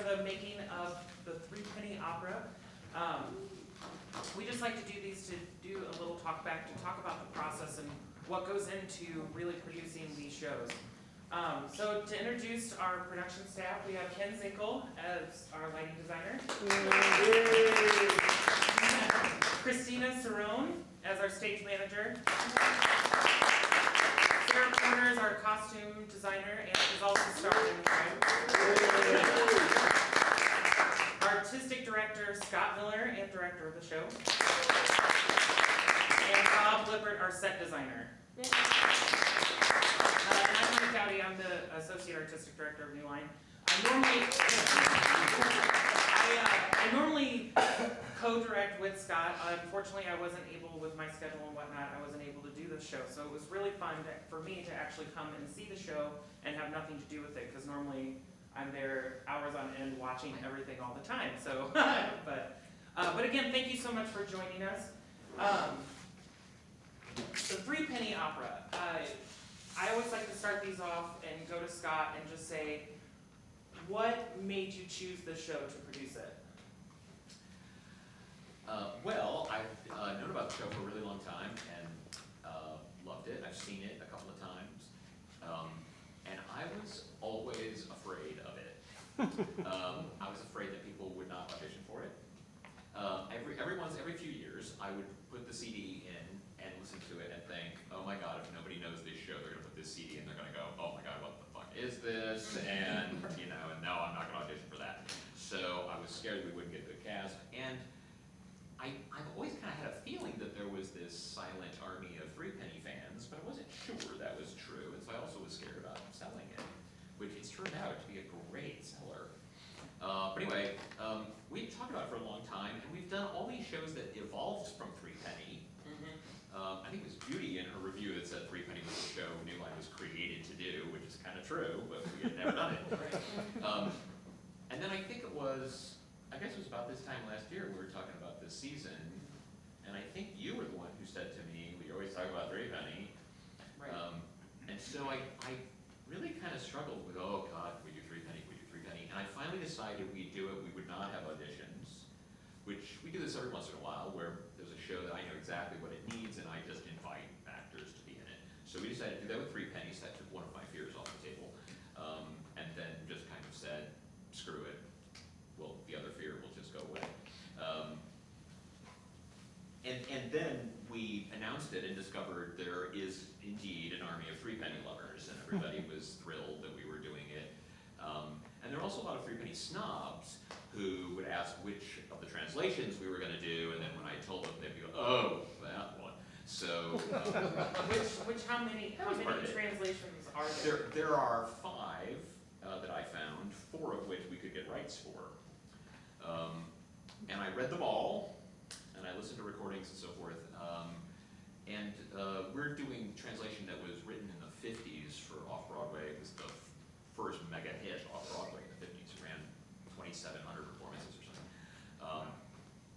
the making of the Threepenny Opera. We just like to do these to do a little talk back, to talk about the process and what goes into really producing these shows. So to introduce our production staff, we have Ken Zinkel as our lighting designer. Christina Cerrone as our stage manager. Sarah Porter is our costume designer and is also starring in the show. Artistic director Scott Miller and director of the show. And Bob Lippert, our set designer. And I'm Mike Dowdy, I'm the associate artistic director of New Line. I normally co-direct with Scott. Unfortunately, I wasn't able, with my schedule and whatnot, I wasn't able to do the show. So it was really fun for me to actually come and see the show and have nothing to do with it, because normally I'm there hours on end watching everything all the time. So, but again, thank you so much for joining us. The Threepenny Opera. I always like to start these off and go to Scott and just say, what made you choose this show to produce it? Well, I've known about the show for a really long time and loved it. I've seen it a couple of times. And I was always afraid of it. I was afraid that people would not audition for it. Every few years, I would put the CD in and listen to it and think, oh my God, if nobody knows this show, they're gonna put this CD in, they're gonna go, oh my God, what the fuck is this? And and no, I'm not gonna audition for that. So I was scared we wouldn't get a good cast. And I've always kind of had a feeling that there was this silent army of Threepenny fans, but I wasn't sure that was true, and so I also was scared about selling it, which it's turned out to be a great seller. But anyway, we've talked about it for a long time, and we've done all these shows that evolved from Threepenny. I think it was Judy in her review that said Threepenny was the show New Line was created to do, which is kind of true, but we had never done it. And then I think it was, I guess it was about this time last year, we were talking about this season, and I think you were the one who said to me, we always talk about Threepenny. Right. And so I really kind of struggled with, oh God, we do Threepenny, we do Threepenny. And I finally decided we'd do it, we would not have auditions, which we do this every once in a while, where there's a show that I know exactly what it needs, and I just invite actors to be in it. So we decided to do that with Threepenny, so that took one of my fears off the table. And then just kind of said, screw it, well, the other fear will just go away. And then we announced it and discovered there is indeed an army of Threepenny lovers, and everybody was thrilled that we were doing it. And there were also a lot of Threepenny snobs who would ask which of the translations we were going to do, and then when I told them, they'd go, oh, that one. So, how many translations are there? There are 5 that I found, 4 of which we could get rights for. And I read them all, and I listened to recordings and so forth. We're doing translation that was written in the 50s for Off-Broadway. It was the first mega hit Off-Broadway in the 50s. It ran 2,700 performances or something.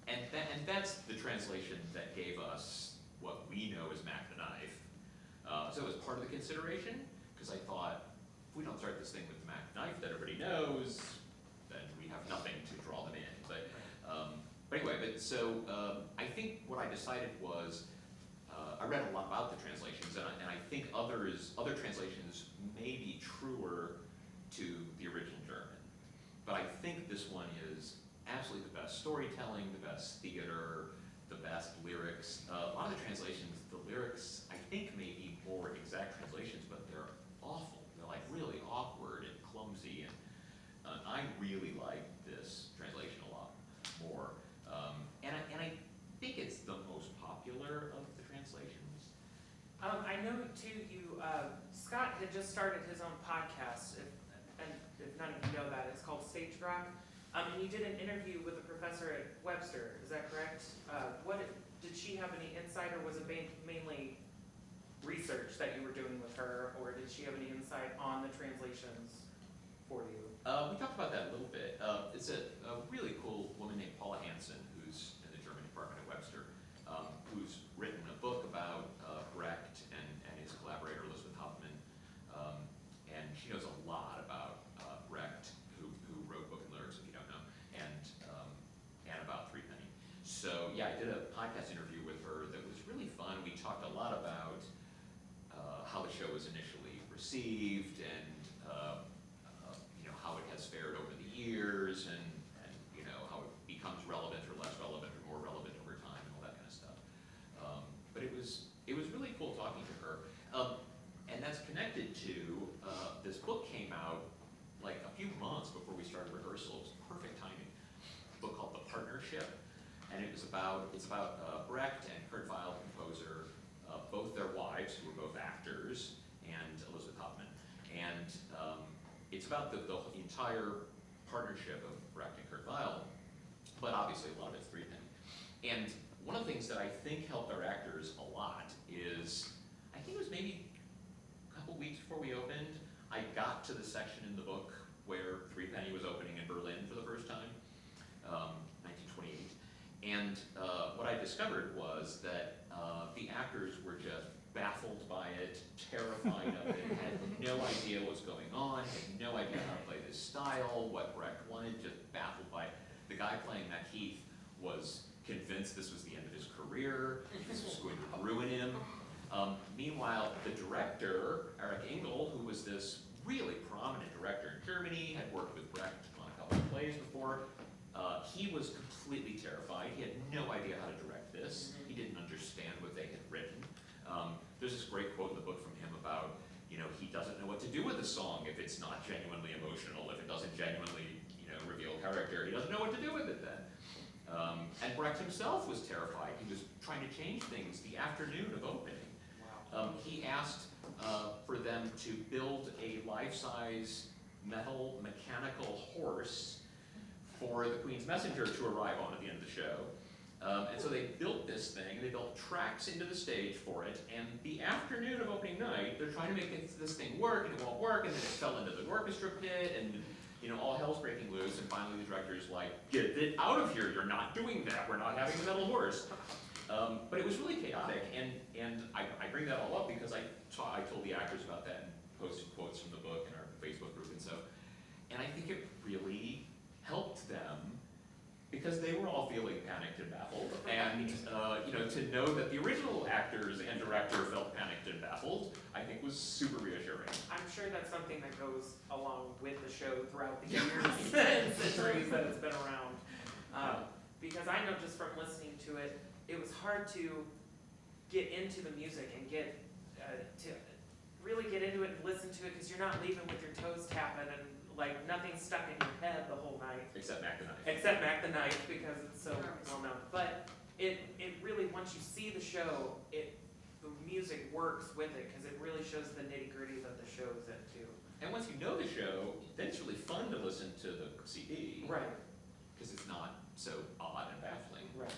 And that's the translation that gave us what we know as Mac the Knife. So it was part of the consideration, because I thought, if we don't start this thing with the Mac the Knife that everybody knows, then we have nothing to draw them in. But anyway, I think what I decided was, I read a lot about the translations, and I think other translations may be truer to the original German. But I think this one is absolutely the best storytelling, the best theater, the best lyrics. A lot of the translations, the lyrics, I think may be more exact translations, but they're awful. They're like really awkward and clumsy, and I really like this translation a lot more. And I think it's the most popular of the translations. I know too, Scott had just started his own podcast, if none of you know that, it's called Stage Rock. And you did an interview with a professor at Webster, is that correct? Did she have any insight, or was it mainly research that you were doing with her, or did she have any insight on the translations for you? We talked about that a little bit. It's a really cool woman named Paula Hansen, who's in the German department at Webster, who's written a book about Brecht and his collaborator Elizabeth Hoffman, and she knows a lot about Brecht, who wrote Book and Lyrics was initially received, and how it has fared over the years, and how it becomes relevant or less relevant or more relevant over time, and all that kind of stuff. But it was really cool talking to her, and that's connected to this book came out like a few months before we started rehearsal. It was perfect timing. A book called The Partnership, and it's about Brecht and Kurt Weill, composer, both their wives, who were both actors, and Elizabeth Hoffman. And it's about the entire partnership of Brecht and Kurt Weill, but obviously a lot of it's Threepenny. And one of the things that I think helped our actors a lot is, I think it was maybe a couple weeks before we opened, I got to the section in the book where Threepenny was opening in Berlin for the first time, 1928. And what I discovered was that the actors were just baffled by it, terrified of it, had no idea what was going on, had no idea how to play this style, what Brecht wanted, just baffled by it. The guy playing Macheath was convinced this was the end of his career, this was going to ruin him. Meanwhile, the director, Erich Engel, who was this really prominent director in Germany, had worked with Brecht on a couple of plays before, he was completely terrified. He had no idea how to direct this. He didn't understand what they had written. There's this great quote in the book from him about, he doesn't know what to do with a song if it's not genuinely emotional, if it doesn't genuinely, reveal character. He doesn't know what to do with it then. And Brecht himself was terrified. He was trying to change things the afternoon of opening. Wow. He asked for them to build a life-size metal mechanical horse for the Queen's Messenger to arrive on at the end of the show. And so they built this thing, they built tracks into the stage for it, and the afternoon of opening night, they're trying to make this thing work, and it won't work, and then it fell into the orchestra pit, and all hell's breaking loose, and finally the director's like, get it out of here, you're not doing that, we're not having a metal horse. But it was really chaotic, and I bring that all up because I told the actors about that and posted quotes from the book in our Facebook group and I think it really helped them because they were all feeling panicked and baffled, and to know that the original actors and director felt panicked and baffled, I think was super reassuring. I'm sure that's something that goes along with the show throughout the years and centuries that it's been around. Because I know just from listening to it, it was hard to get into the music and get to really get into it and listen to it because you're not leaving with your toes tapping and like nothing's stuck in your head the whole night. Except Mac the Knife. Except Mac the Knife because it's so well known. But it really, once you see the show, the music works with it because it really shows the nitty gritty that the show's into. And once you know the show, then it's really fun to listen to the CD. Right. Because it's not so odd and baffling. Right.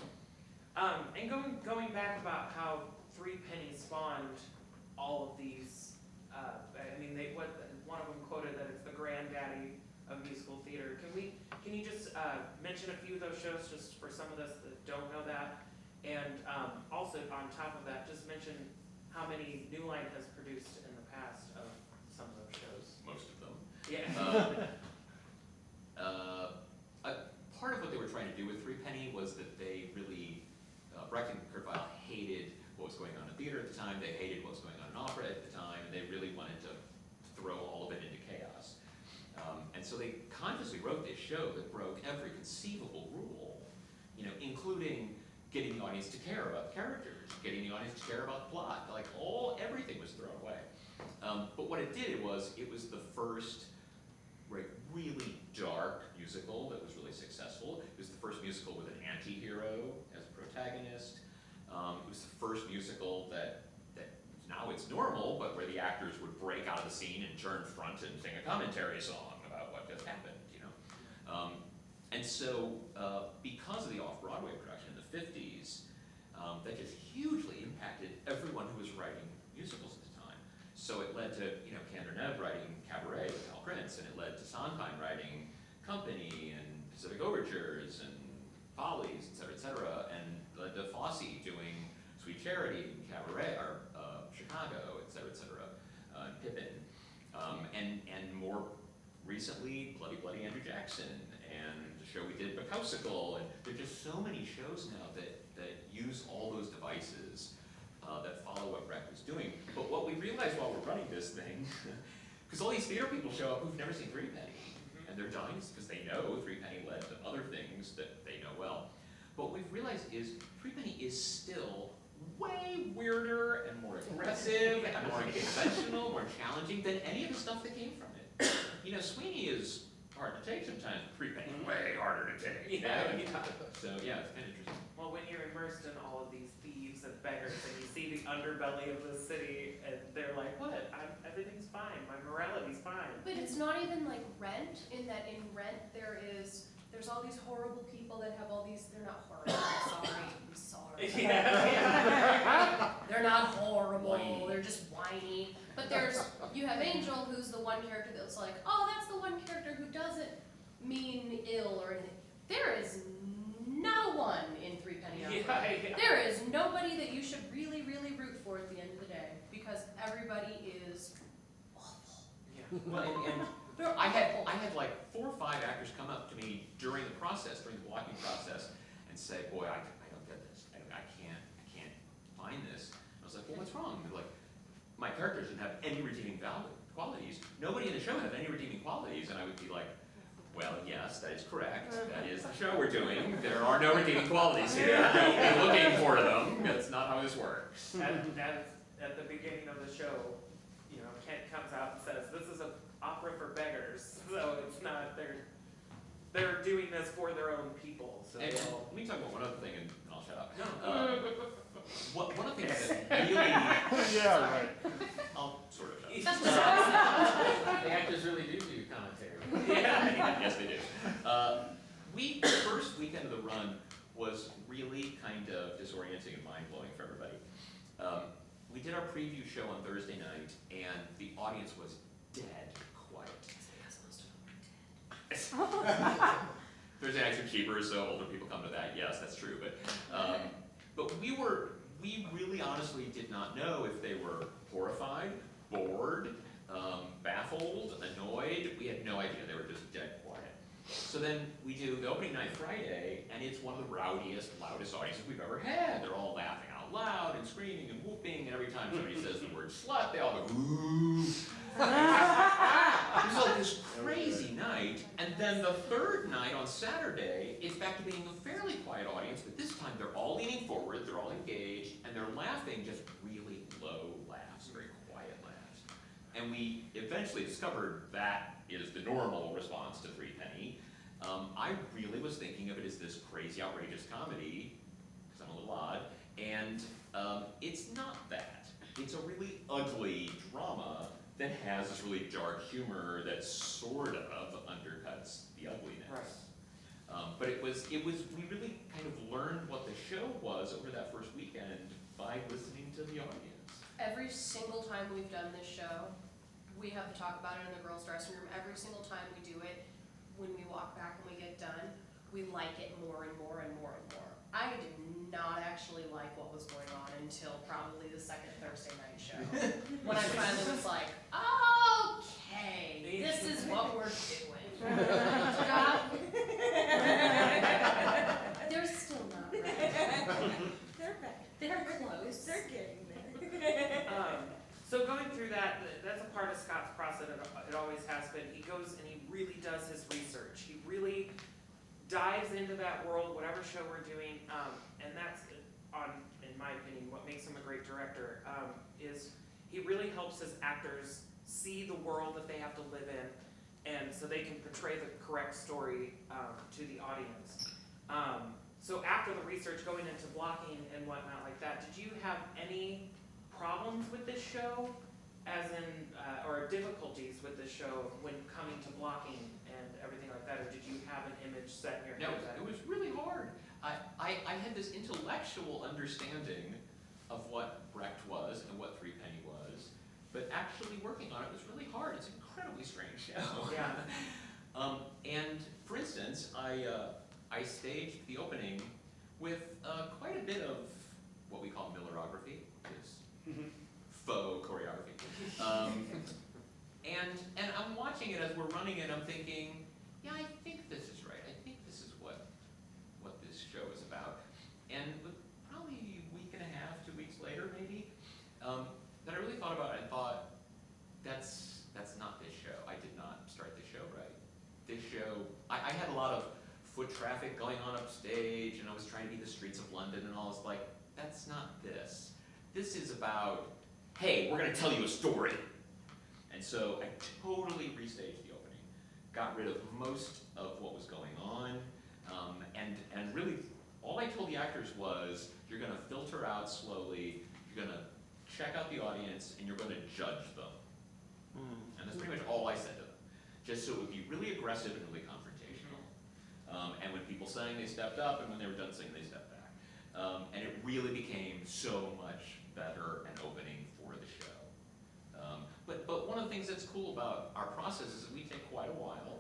And going back about how Threepenny spawned all of these, one of them quoted that it's the granddaddy of musical theater. Can you just mention a few of those shows just for some of us that don't know that? And also on top of that, just mention how many New Line has produced in the past of some of those shows. Most of them. Yeah. Part of what they were trying to do with Threepenny was that they really, Brecht and Kurt Weill hated what was going on in theater at the time, they hated what was going on in opera at the time, and they really wanted to throw all of it into chaos. And so they consciously wrote this show that broke every conceivable rule, including getting the audience to care about the characters, getting the audience to care about the plot, everything was thrown away. But what it did was the first really dark musical that was really successful. It was the first musical with an anti-hero as a protagonist. It was the first musical that now it's normal, but where the actors would break out of the scene and turn front and sing a commentary song about what just happened, And so, because of the off-Broadway production in the 50s, that just hugely impacted everyone who was writing musicals at the time. So it led to, Kander writing Cabaret with Hal Prince, and it led to Sondheim writing Company and Pacific Overtures and Follies, et cetera, and led to Fosse doing Sweet Charity and Cabaret, or Chicago, et cetera, and Pippin, and more recently, Bloody Bloody Andrew Jackson, and the show we did, Bukowsical, and there are just so many shows now that use all those devices that follow what Brecht was doing. But what we we realized while we're running this thing, because all these theater people show up who've never seen Threepenny, and they're dying because they know Threepenny led to other things that they know well. But what we've realized is Threepenny is still way weirder and more aggressive and more unconventional, more challenging than any of the stuff that came from it. You know, Sweeney is hard to take sometimes. Threepenny way harder to take. Yeah. So yeah, it's kind of interesting. Well, when you're immersed in all of these thieves and beggars and you see the underbelly of the city and they're like, what? Everything's fine. My morality's fine. But it's not even like Rent, in that in Rent there's all these horrible people that have all these, they're not horrible, I'm sorry. Yeah. They're not horrible, Whiny. they're just whiny. But you have Angel, who's the one character that's like, oh, that's the one character who doesn't mean ill or anything. There is no one in Threepenny Opera. Yeah. There is nobody that you should really, really root for at the end of the day, because everybody is awful. Yeah. Well, and They're I awful. had like 4 or 5 actors come up to me during the blocking process, and say, boy, I don't get this. I can't find this. I was like, well, what's wrong? They're like, my character doesn't have any redeeming qualities. Nobody in the show has any redeeming qualities. And I would be like, well, yes, that is correct. That is the show we're doing. There are no redeeming qualities here. Don't be looking for them. That's not how this works. At the beginning of the show, you know, Kent comes out and says, this is an opera for beggars. So it's not, they're doing this for their own people. So And they'll- let me talk about one other thing, and I'll shut up. No. One of the things that really, Yeah, right. I'll sort of shut It's up. The actors really do commentary. Yeah. Yes, they do. The first weekend of the run was really kind of disorienting and mind-blowing for everybody. We did our preview show on Thursday night, and the audience was dead quiet. Thursday nights are cheaper, so older people come to that. Yes, that's true. But we really honestly did not know if they were horrified, bored, baffled, annoyed. We had no idea. They were just dead quiet. So then we do the opening night Friday, and it's one of the rowdiest, loudest audiences we've ever had. They're all laughing out loud and screaming and whooping, and every time somebody says the word slut, they all go, ooh. It was like this crazy night, and then the third night on Saturday, it's back to being a fairly quiet audience, but this time they're all leaning forward, they're all engaged, and they're laughing just really low laughs, very quiet laughs. And we eventually discovered that is the normal response to Threepenny. I really was thinking of it as this crazy, outrageous comedy, because I'm a little odd, and it's not that. It's a really ugly drama that has this really dark humor that sort of undercuts the ugliness. Right. But we really kind of learned what the show was over that first weekend by listening to the audience. Every single time we've done this show, we have to talk about it in the girls' dressing room. Every single time we do it, when we walk back and we get done, we like it more and more and more and more. I did not actually like what was going on until probably the second Thursday night show. When I finally was like, okay, this is what we're doing. They're still not ready. They're back. They're close. They're getting there. So going through that, that's a part of Scott's process, it always has been. He goes and he really does his research. He really dives into that world, whatever show we're doing, and that's, in my opinion, what makes him a great director, is he really helps his actors see the world that they have to live in, and so they can portray the correct story to the audience. So after the research, going into blocking and whatnot like that, did you have any problems with this show, as in, or difficulties with this show when coming to blocking and everything like that, or did you have an image set in your No, head? it was really hard. I had this intellectual understanding of what Brecht was and what Threepenny was, but actually working on it was really hard. It's an incredibly strange show. Yeah. And for instance, I staged the opening with quite a bit of what we call Millerography, which is faux choreography. And I'm watching it as we're running it, I'm thinking, yeah, I think this is right. I think this is what this show is about. And probably a week and a half, 2 weeks later maybe, that I really thought about it and lot of foot traffic going on upstage, and I was trying to be the streets of London and all. It's like, that's not this. This is about, hey, we're gonna tell you a story. And so I totally restaged the opening, got rid of most of what was going on, and really, all I told the actors was, you're gonna filter out slowly, you're gonna check out the audience, and you're gonna judge them. And that's pretty much all I said to them. Just so it would be really aggressive and really confrontational. And when people sang, they stepped up, and when they were done singing, they stepped back. And it really became so much better and opening for the show. But one of the things that's cool about our process is that we take quite a while,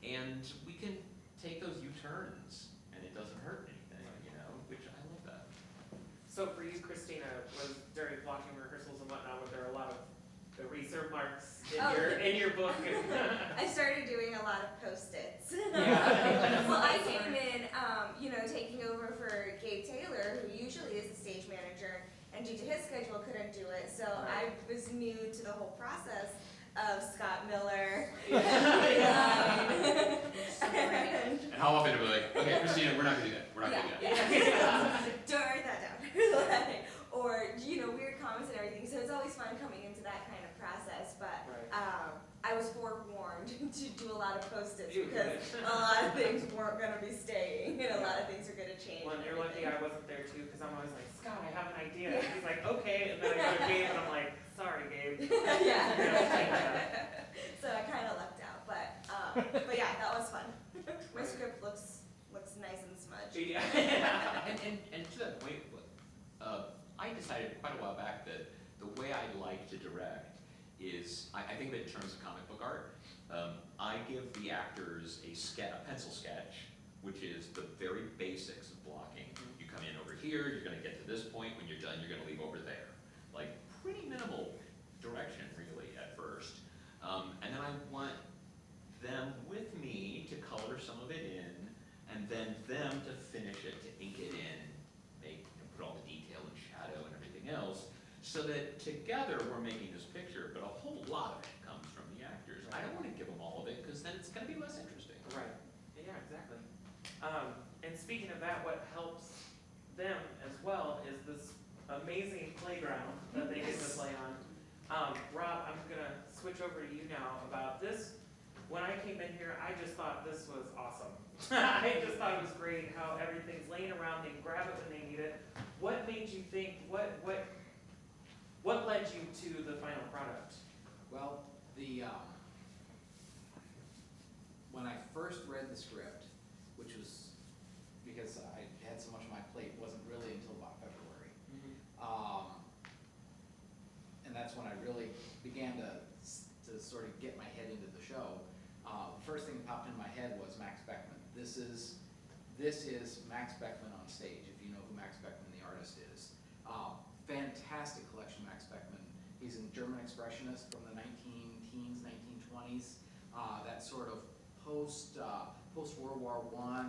and we can take those U-turns, and it doesn't hurt anything, you know, which I love that. So for you, Christina, was during blocking rehearsals and whatnot, were there a lot of the reserve marks in your book? I started doing a lot of Post-its. Yeah. Well, I came in, taking over for Gabe Taylor, who usually is the stage manager, and due to his schedule couldn't do it. So I was new to the whole process of Scott Miller. And how often do we like, okay, Christina, we're not gonna do that, we're not gonna do that. Don't write that down. Or, weird comments and everything. So it's always fun coming into that kind of process. But I was forewarned to do a lot of Post-its because a lot of things weren't going to be staying and a lot of things are going to change. Well, and you're lucky I wasn't there too, because I'm always like, Scott, I have an idea. And he's like, okay, and then I go to Gabe and I'm like, sorry, Gabe. So I kind of lucked out, but yeah, that was fun. My script looks nice and smudged. Yeah. And to that point, I decided quite a while back that the way I like to direct is, I think of it in terms of comic book art. I give the actors a pencil sketch, which is the very basics of blocking. You come in over here, you're gonna get to this point, when you're done, you're gonna leave over there. Like, pretty minimal direction, really, at first. And then I want them with me to color some of it in, and then them to finish it, to ink it in, put all the detail and shadow and everything else, so that together we're making this picture, but a whole lot of it comes from the actors. I don't want to give them all of it, because then it's going to be less interesting. Right. Yeah, exactly. And speaking of that, what helps them as well is this amazing playground that they get to play on. Rob, I'm gonna switch over to you now about this. When I came in here, I just thought this was awesome. I just thought it was great how everything's laying around, they can grab it when they need it. What made you think, what led you to the final product? Well, when I first read the script, which was because I had so much on my plate, wasn't really until about February. And that's when I really began to sort of get my head into the show. The first thing that popped into my head was Max Beckman. This is Max Beckman on stage, if you know who Max Beckman the artist is. Fantastic collection, Max Beckman. He's a German expressionist from the 19-teens, 1920s. That sort of post-World War I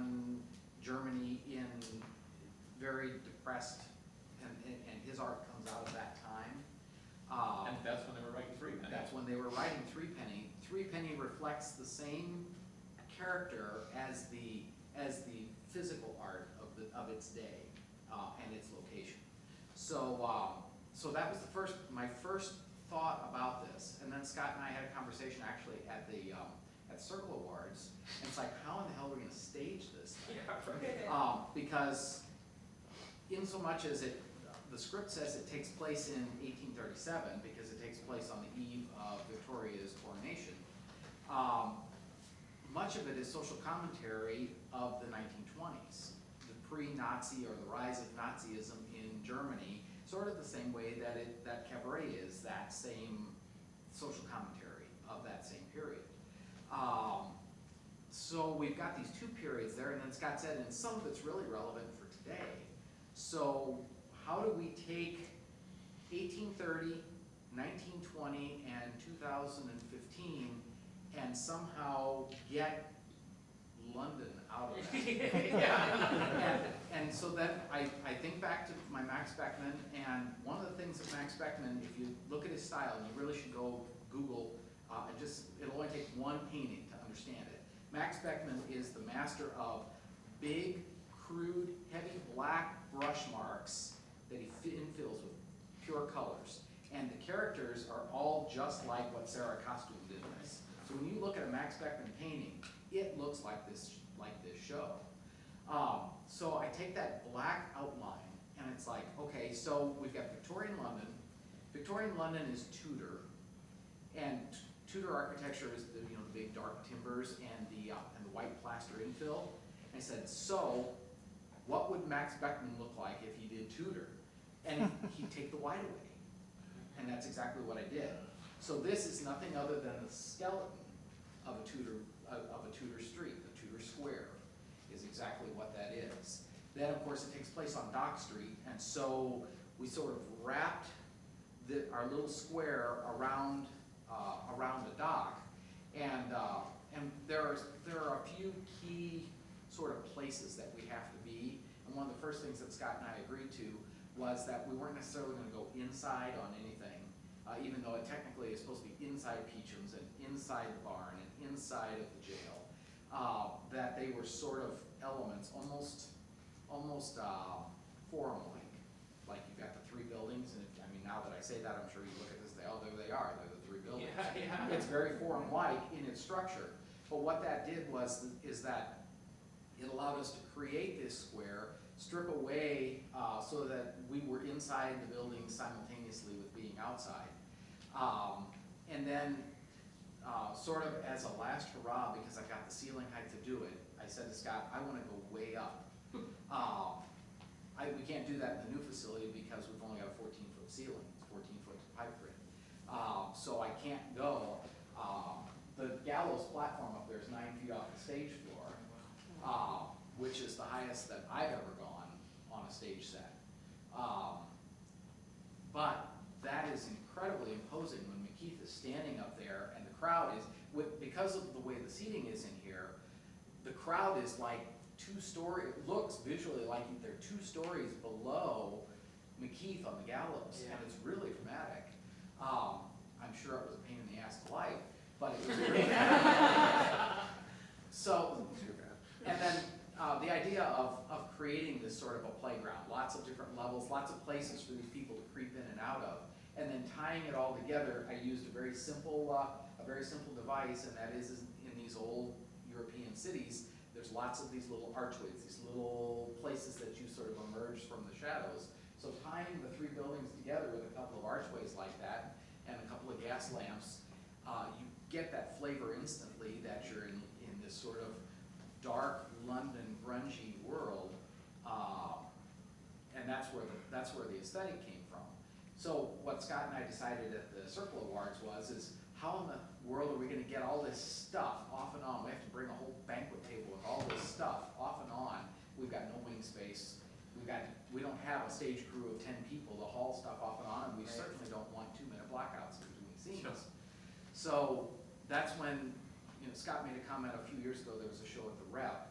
Germany in very depressed, and his art comes out of that time. And that's when they were writing Threepenny. That's when they were writing Threepenny. Threepenny reflects the same character as the physical art of its day and its location. So that was my first thought about this. And then Scott and I had a conversation actually at the Circle Awards. And it's like, how in the hell are we going to stage this thing? Because in so much as the script says it takes place in 1837, because it takes place on the eve of Victoria's coronation, much of it is social commentary of the 1920s, the pre-Nazi or the rise of Nazism in Germany, sort of the same way that Cabaret is that same social commentary of that same period. So we've got these two periods there, and then Scott said, and some of it's really relevant for today. So how do we take 1830, 1920, and 2015 and somehow get London out of that? And so then I think back to my Max Beckman, and one of the things that Max Beckman, if you look at his style, and you really should go Google, it'll only take one painting to understand it. Max Beckman is the master of big, crude, heavy black brush marks that he infills with pure colors. And the characters are all just like what Sarah Costume did in this. So when you look at a Max Beckman painting, it looks like this show. So I take that black outline, and it's like, okay, so we've got Victorian London. Victorian London is Tudor, and Tudor architecture is the big dark timbers and the white plaster infill. And I said, so what would Max Beckman look like if he did Tudor? And he'd take the white away. And that's exactly what I did. So this is nothing other than the skeleton of a Tudor street, a Tudor square, is exactly what that is. Then, of course, it takes place on Dock Street, and so we sort of wrapped our little square around the dock, and there are a few key sort of places that we have to be. And one of the first things that Scott and I agreed to was that we weren't necessarily going to go inside on anything, even though it technically is supposed to be inside Peacham's and inside the barn and inside of the jail. That they were sort of elements, almost forum-like. Like you've got the three buildings, and now that I say that, I'm sure you look at this and say, oh, there they are, they're the three buildings. Yeah. It's very forum-like in its structure. But what that did is that it allowed us to create this square, strip away so that we were inside the building simultaneously with being outside. And then sort of as a last hurrah, because I got the ceiling height to do it, I said to Scott, I want to go way up. We can't do that in the new facility because we've only got a 14-foot ceiling, it's 14-foot pipe grid. So I can't go. The gallows platform up there is 9 feet off the stage floor, which is the highest that I've ever gone on a stage set. But that is incredibly imposing when McKeith is standing up there and the crowd is, because of the way the seating is in here, the crowd is like 2 stories, it looks visually like they're 2 stories below McKeith on the gallows, and it's really dramatic. I'm sure it was a pain in the ass to light, but it was really So, and then the idea of creating this sort of a playground, lots of different levels, lots of places for these people to creep in and out of, and then tying it all together, I used a very simple device, and that is in these old European cities, there's lots of these little archways, these little places that you sort of emerge from the shadows. So tying the 3 buildings together with a couple of archways like that and a couple of gas lamps, you get that flavor instantly that you're in this sort of dark London grungy world, and that's where the aesthetic came from. So what Scott and I decided at the Circle Awards is how in the world are we going to get all this stuff off and on? We have to bring a whole banquet table with all this stuff off and on. We've got no wing space. We don't have a stage crew of 10 people to haul stuff off and on, and we certainly don't want 2-minute blackouts between scenes. Sure. So that's when Scott made a comment a few years ago. There was a show at the Rep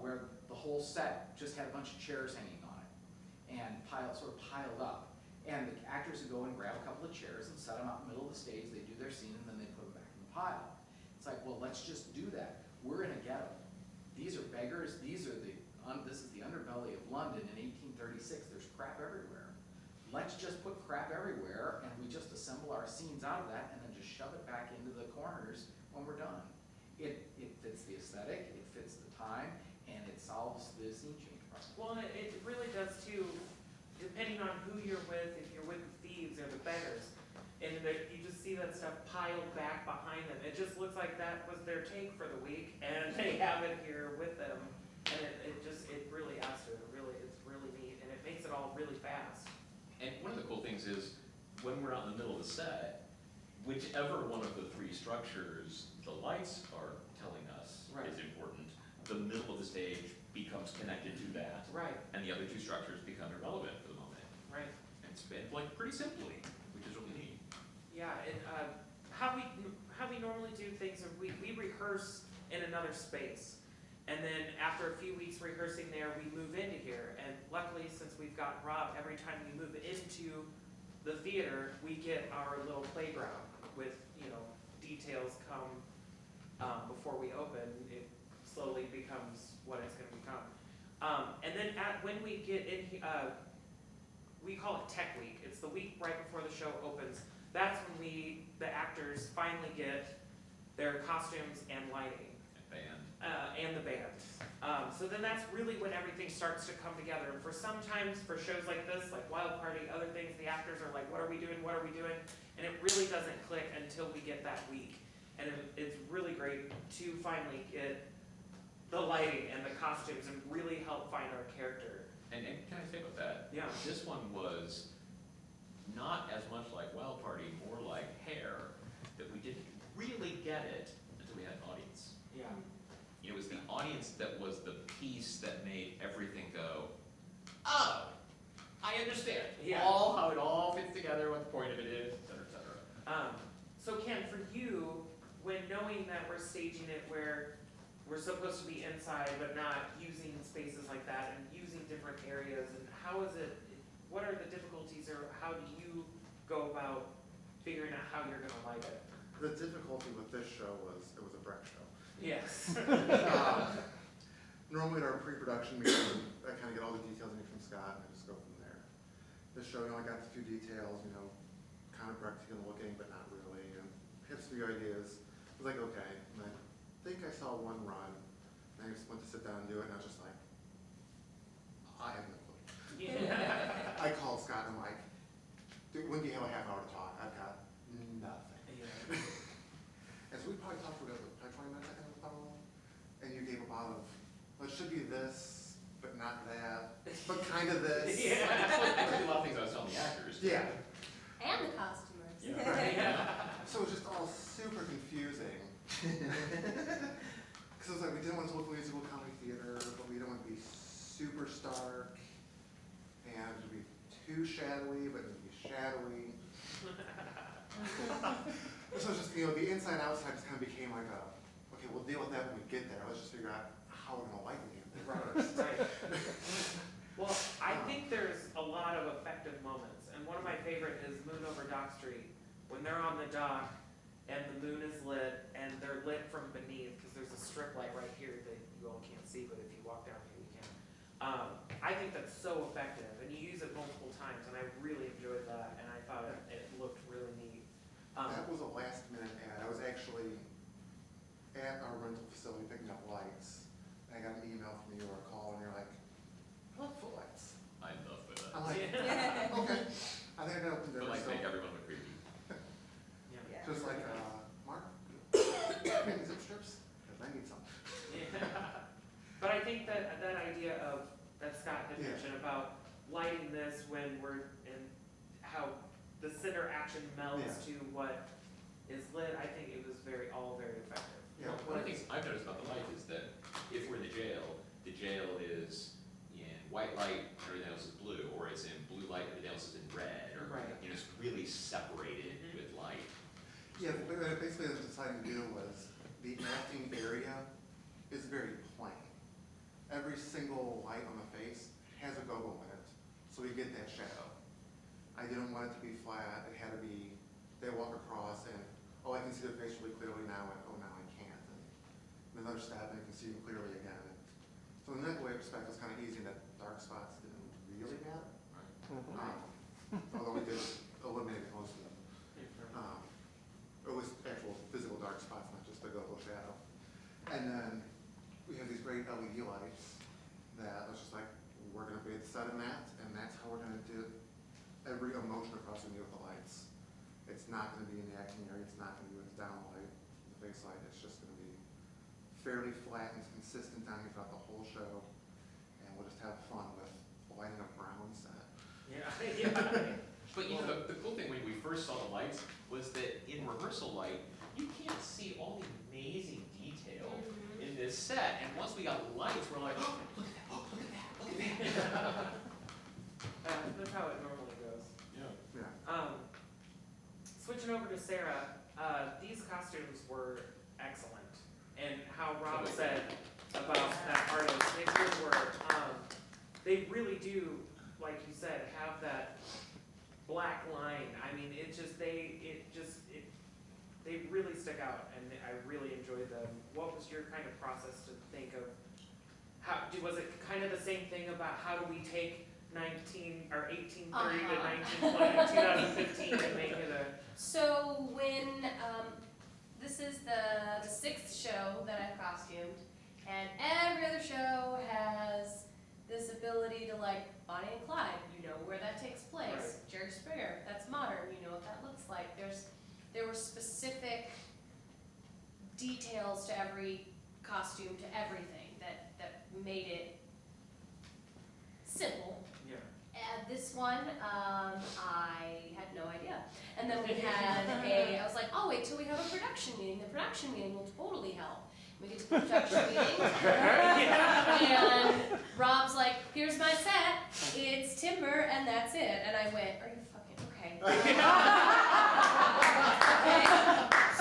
where the whole set just had a bunch of chairs hanging on it and sort of piled up. And the actors would go and grab a couple of chairs and set them out in the middle of the stage. They do their scene and then they put them back in the pile. It's like, well, let's just do that. We're in a ghetto. These are beggars. This is the underbelly of London in 1836. There's crap everywhere. Let's just put crap everywhere and we just assemble our scenes out of that and then just shove it back into the corners when we're done. It fits the aesthetic, it fits the time, and it solves the scene change problem. Well, and it really does too, depending on who you're with, if you're with the thieves or the beggars, and you just see that stuff piled back behind them. It just looks like that was their take for the week, and they have it here with them, and it really adds to it. It's really neat, and it makes it all really fast. And one of the cool things is, when we're out in the middle of the set, whichever one of the 3 structures the lights are telling us is important, the middle of the stage becomes connected to that. Right. And the other 2 structures become irrelevant for the moment. Right. And it's been like pretty simply, which is really neat. Yeah, and how we normally do things is we rehearse in another space. And then after a few weeks rehearsing there, we move into here. And luckily, since we've got Rob, every time we move into the theater, we get our little playground with, details come before we open, it slowly becomes what it's gonna become. And then when we get in, we call it Tech Week. It's the week right before the show opens. That's when the actors finally get their costumes and lighting. And the band. So then that's really when everything starts to come together. And for sometimes, for shows like this, like Wild Party, other things, the actors are like, what are we doing, what are we doing? And it really doesn't click until we get that week. And it's really great to finally get the lighting and the costumes and really help find our character. And can I say about that? Yeah. This one was not as much like Wild Party, more like Hair, that we didn't really get it until we had an audience. Yeah. It was the audience that was the piece that made everything go, oh, I understand. Yeah. How it all fits together, what the point of it is, et cetera, et cetera. So Ken, for you, when knowing that we're staging it where we're supposed to be inside but not using spaces like that and using different areas, and how is it, what are the difficulties, or how do you go about figuring out how you're gonna light it? The difficulty with this show was, it was a Breck show. Yes. Normally at our pre-production meeting, I kind of get all the details I need from Scott, and I just go from there. This show, I got a few details, kind of Brechtian looking, but not really, and had a few ideas. I was like, okay, and I think I saw one run, and I just went to sit down and do it, and I was just like, I have no clue. Yeah. I called Scott, and I'm like, dude, when do you have a half hour to talk? I've got nothing. Yeah. And so we probably talked for like 20 minutes, I think, on the phone, and you gave a lot of, well, it should be this, but not that, but kind of this. Yeah. Actually, a lot of things I was telling the actors. Yeah. And the costumers. Yeah. Yeah. So it was just all super confusing. Because it was like, we didn't want to look musical comedy theater, but we didn't want to be super stark, and to be too shadowy, but to be shadowy. So it's just, the inside outside just kind of became like okay, we'll deal with that when we get there. Let's just figure out how we're gonna light the damn thing first. Right. Well, I think there's a lot of effective moments, and one of my favorite is Moon over Dock Street, when they're on the dock and the moon is lit, and they're lit from beneath, because there's a strip light right here that you all can't see, but if you walk down here, you can. I think that's so effective, and you use it multiple times, and I really enjoyed that, and I thought it looked really neat. That was a last minute ad. I was actually at our rental facility picking up lights, and I got an email from you or a call, and you're like, I love footlights. I love that. I'm like, Yeah. okay. I think I got open But there. like make everyone look creepy. Yeah. Just like, Mark, any zip strips? Because I need some. Yeah. But I think that idea of, that Scott had Yeah. mentioned about lighting this when we're in, how the center action melds Yeah. to what is lit, I think it was all very effective. Yeah. One of the things I've noticed about the light is that if we're in the jail is in white light, everything else is blue, or it's in blue light, everything else is in red, or Right. it's really separated Mhm. with light. Yeah, but basically what I decided to do was, the acting area is very plain. Every single light on the face has a go-go in it, so we get that shadow. I didn't want it to be flat, it had to be, they walk across and, oh, I can see their face really clearly now, and oh, now I can't. And another step, and I can see them clearly again. So in that way, respect was kind of easy, that dark spots didn't really matter. Although we did eliminate most of them. It was actual physical dark spots, not just the go-go shadow. And then we have these great LED lights that was just like, we're gonna be set in that, and that's how we're gonna do every emotion across the with the lights. It's not gonna be in the acting area, it's not gonna be with the down light, the face light, it's just gonna be fairly flat and consistent down here throughout the whole show. And we'll just have fun with lighting up brown set. Yeah, yeah. But the cool thing when we first saw the lights was that in rehearsal light, you can't see all the amazing detail in this set. And once we got lights, we're like, oh, look at that, oh, look at that, look at that. That's how it normally goes. Yeah. Switching over to Sarah, these costumes were excellent. And how Rob Totally. said about that artist, they really were, they really do, like you said, have that black line. I mean, they they really stick out, and I really enjoyed them. What was your kind of process to think of was it kind of the same thing about how do we take 1830 to 1920 to 2015 and make it a... So when, this is the 6th show that I've costumed, and every other show has this ability to like Bonnie and Clyde, you know where that takes place. Right. Jerry Springer, that's modern, you know what that looks like. There were specific details to every costume, to everything that made it simple. Yeah. This one, I had no idea. And then we had I was like, oh, wait till we have a production meeting. The production meeting will totally help. We get to the production meeting, and Rob's like, here's my set, it's timber, and that's it. And I went, are you fucking, okay. Okay,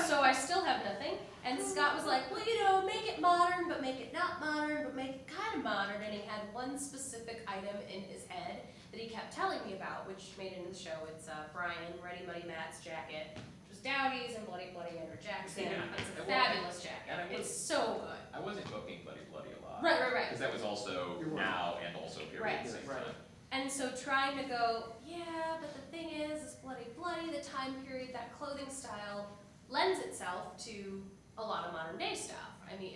so I still have nothing. And Scott was like, well, you know, make it modern, but make it not modern, but make it kind of modern. And he had one specific item in his head that he kept telling me about, which made it in the show. It's Brian, Ready Muddy Matt's jacket, which was Dowdy's and Bloody Andrew Jackson. Yeah. It's a fabulous jacket. It's so good. I wasn't booking Bloody a lot. Right. Because that was also now and also period Right. at the same Right. time. And so trying to go, yeah, but the thing is Bloody, the time period, that clothing style lends itself to a lot of modern day stuff. I mean,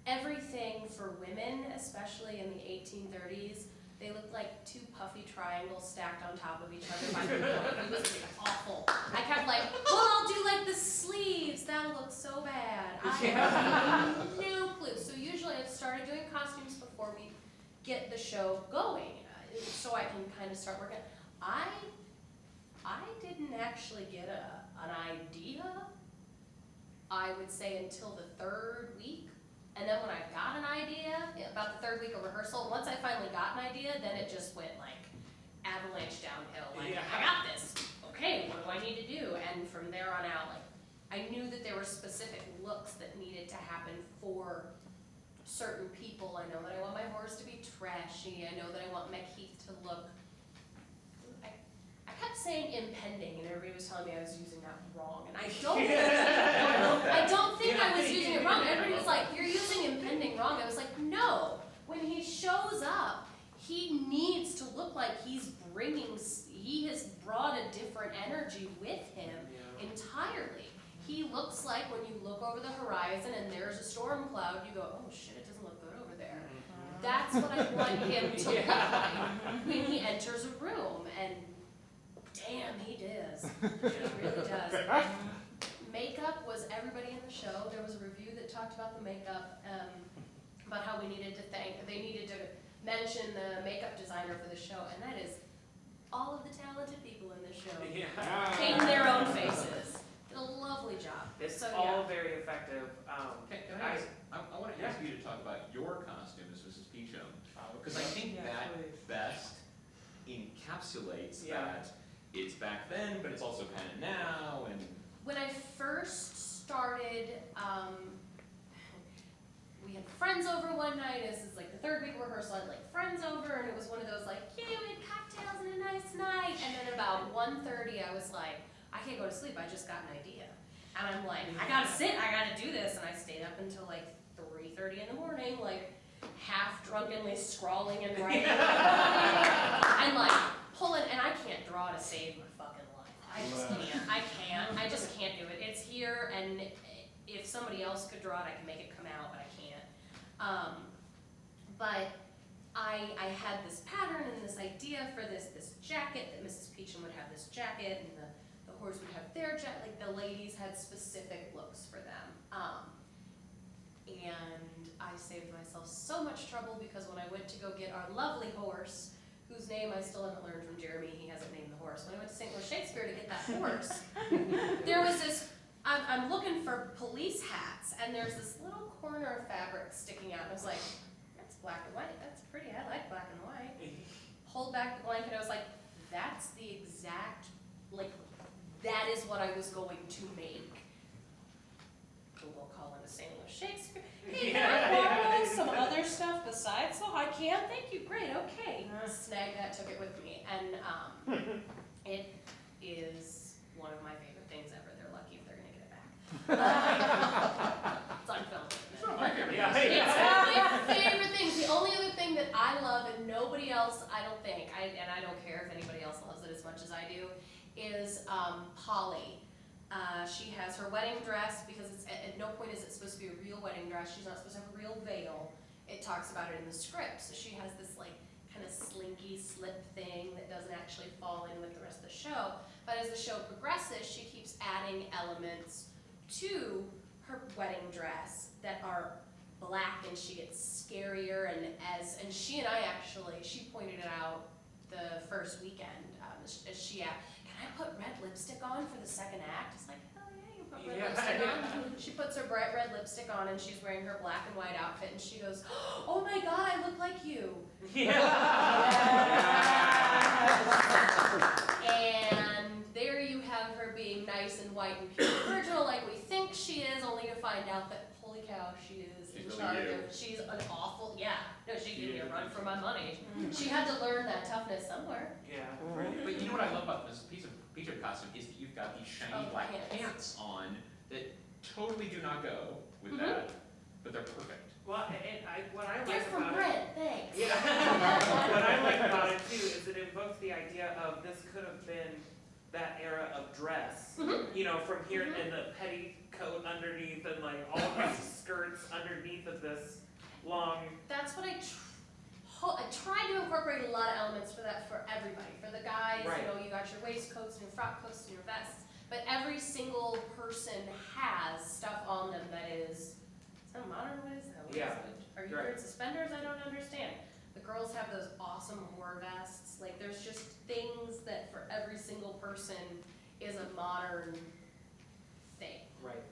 everything for women, especially in the 1830s, they looked like two puffy triangles stacked on top of each other by the point. It was awful. I kept like, well, I'll do like the sleeves. That'll look so bad. I have no clue. So usually I've started doing costumes before we get the show going, so I can kind of start working. I didn't actually get an idea, I would say, until the 3rd week. And then when I got an idea, about the 3rd week of rehearsal, once I finally got an idea, then it just went like avalanche downhill. Like, Yeah. I got this. Okay, what do I need to do? And from there on out, like, I knew that there were specific looks that needed to happen for certain people. I know that I want my horse to be trashy. I know that I want McHeath to look, I kept saying impending, and everybody was telling me I was using that wrong, and I don't think I was using it wrong. Everybody was like, you're using impending wrong. I was like, no. When he shows up, he needs to look like he has brought a different energy with him entirely. He looks like when you look over the horizon and there's a storm cloud, you go, oh shit, it doesn't look good over there. That's what I want him to look like when he enters a room, and damn, he does. He really does. Makeup was everybody in the show. There was a review that talked about the makeup, about how they needed to mention the makeup designer for the show, and that is all of the talented people in the show. Painting their own faces. Did a lovely job. It's So, all very effective. I want to ask you to talk about your costume as Mrs. Peachum, because I think that best encapsulates that it's back then, but it's also kind of now. And when I first started, we had friends over one night. This is like the 3rd week of rehearsal. I had like friends over, and it was one of those like, yay, we had cocktails and a nice night. And then about 1:30, I was like, I can't go to sleep. I just got an idea. And I'm like, I gotta sit, I gotta do this. And I stayed up until like 3:30 in the morning, like half drunkenly scrawling and writing. And like pulling, and I can't draw to save my fucking life. I just can't. I just can't do it. It's here, and if somebody else could draw it, I can make it come out, but I can't. But I had this pattern and this idea for this jacket, that Mrs. Peachum would have this jacket, and the horse would have their jacket. Like, the ladies had specific looks for them. And I saved myself so much trouble, because when I went to go get our lovely horse, whose name I still haven't learned from Jeremy, he hasn't named the horse. When I went to St. Louis Shakespeare to get that horse, there was this, I'm looking for police hats, and there's this little corner of fabric sticking out, and I was like, that's black and white, that's pretty, I like black and white. Hold back the blanket, I was like, that's the exact, like, that is what I was going to make. Google calling to St. Louis Shakespeare. Hey, can I borrow some other stuff besides? Oh, I can? Thank you. Great. Okay. Snagged that, took it with me. And it is one of my favorite things ever. They're is Polly. She has her wedding dress, because it's, at no point is it supposed to be a real wedding dress. She's not supposed to have a real veil. It talks about it in the script. So she has this like kind of slinky slip thing that doesn't actually fall in with the rest of the show. But as the show progresses, she keeps adding elements to her wedding dress that are black, and she gets scarier, and she and I actually, she pointed it out the first weekend, as she asked, can I put red lipstick on for the second act? It's like, hell yeah, you can put red lipstick on. She puts her bright red lipstick on, and she's wearing her black and white outfit, and she goes, oh my god, I look like you. And there you have her being nice and white and pure virginal like we think she is, only to find out that, holy cow, she is in charge of, she's an awful, no, she gave me a run for my money. She had to learn that toughness somewhere. Yeah. But you know what I love about this piece of costume is that you've got these shiny black pants on that totally do not go with that, but they're perfect. Well, and what I They're like from about it. Brent, thanks. Yeah. What I like about it too is it invokes the idea of this could have been that era of dress. You know, from here in the petticoat underneath and like all these skirts underneath of this long. That's what I tried to incorporate a lot of elements for that for everybody. For the guys, Right. you know, you got your waistcoats and your frock coats and your vests, but every single person has stuff on them that is that modern? What is that? What is it? Are you wearing suspenders? I don't understand. The girls have those awesome war vests. Like, there's just things that for every single person is a modern thing. Right.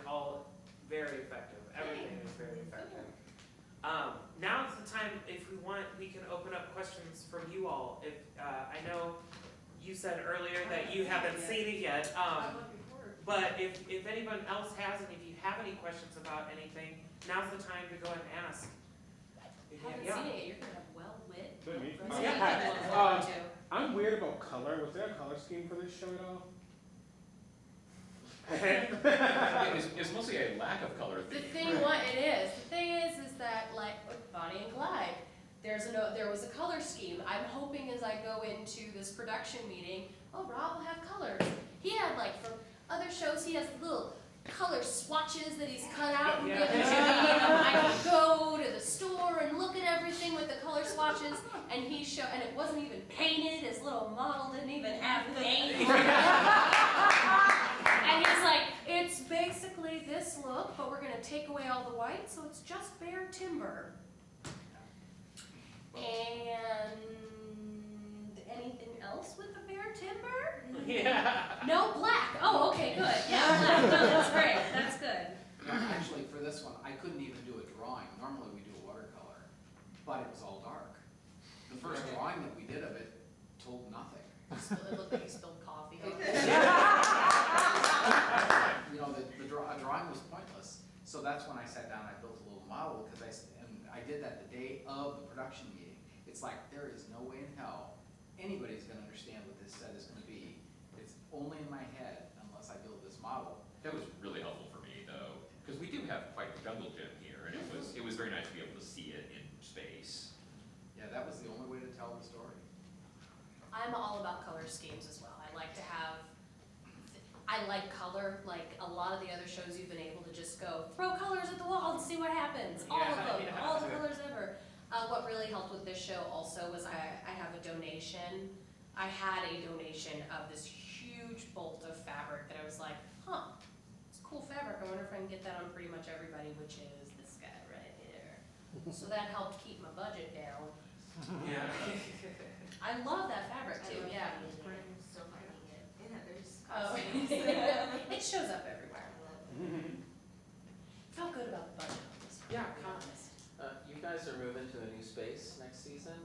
All very effective. Everything is very effective. Now's the time, if we want, we can open up questions from you all. If I know you said earlier that you haven't seen it yet, but if anyone else has, and if you have any questions about anything, now's the time to go ahead and ask. Haven't seen it yet. You're gonna have well lit. Yeah. I'm weird about color. Was there a color scheme for this show at all? It's mostly a lack of color thing. The thing is that like with Bonnie and Clyde, there was a color scheme. I'm hoping as I go into this production meeting, Rob will have colors. He had like for other shows, he has little color swatches that he's cut out and given to me. I could go to the store and look at everything with the color swatches, and and it wasn't even painted. His little model didn't even have paint. And he's like, it's basically this look, but we're gonna take away all the white, so it's just bare timber. And anything else with the bare timber? Yeah. No black. Oh, okay, good. Yeah, black. No, that's great. That's good. Actually, for this one, I couldn't even do a drawing. Normally we do a watercolor, but it was all dark. The first drawing that we did of it told nothing. It looked like you spilled coffee. You know, a drawing was pointless. So that's when I sat down and I built a little model, because I did that the day of the production meeting. It's like, there is no way in hell anybody's gonna understand what this set is gonna be. It's only in my head unless I build this model. That was really helpful for me though, because we do have quite the jungle gym here, and it was very nice to be able to see it in space. Yeah, that was the only way to tell the story. I'm all about color schemes as well. I like color, like a lot of the other shows you've been able to just go, throw colors at the wall and see what happens. All of them, all the colors ever. What really helped with this show also was I have a donation. I had a donation of this huge bolt of fabric that I was like, it's cool fabric. I wonder if I can get that on pretty much everybody, which is this guy right here. So that helped keep my budget down. Yeah. I love that fabric too, yeah. So finding it in others' Oh. costumes. It shows up everywhere. Felt good about the budget on this one. Yeah, to be honest. You guys are moving to a new space next season.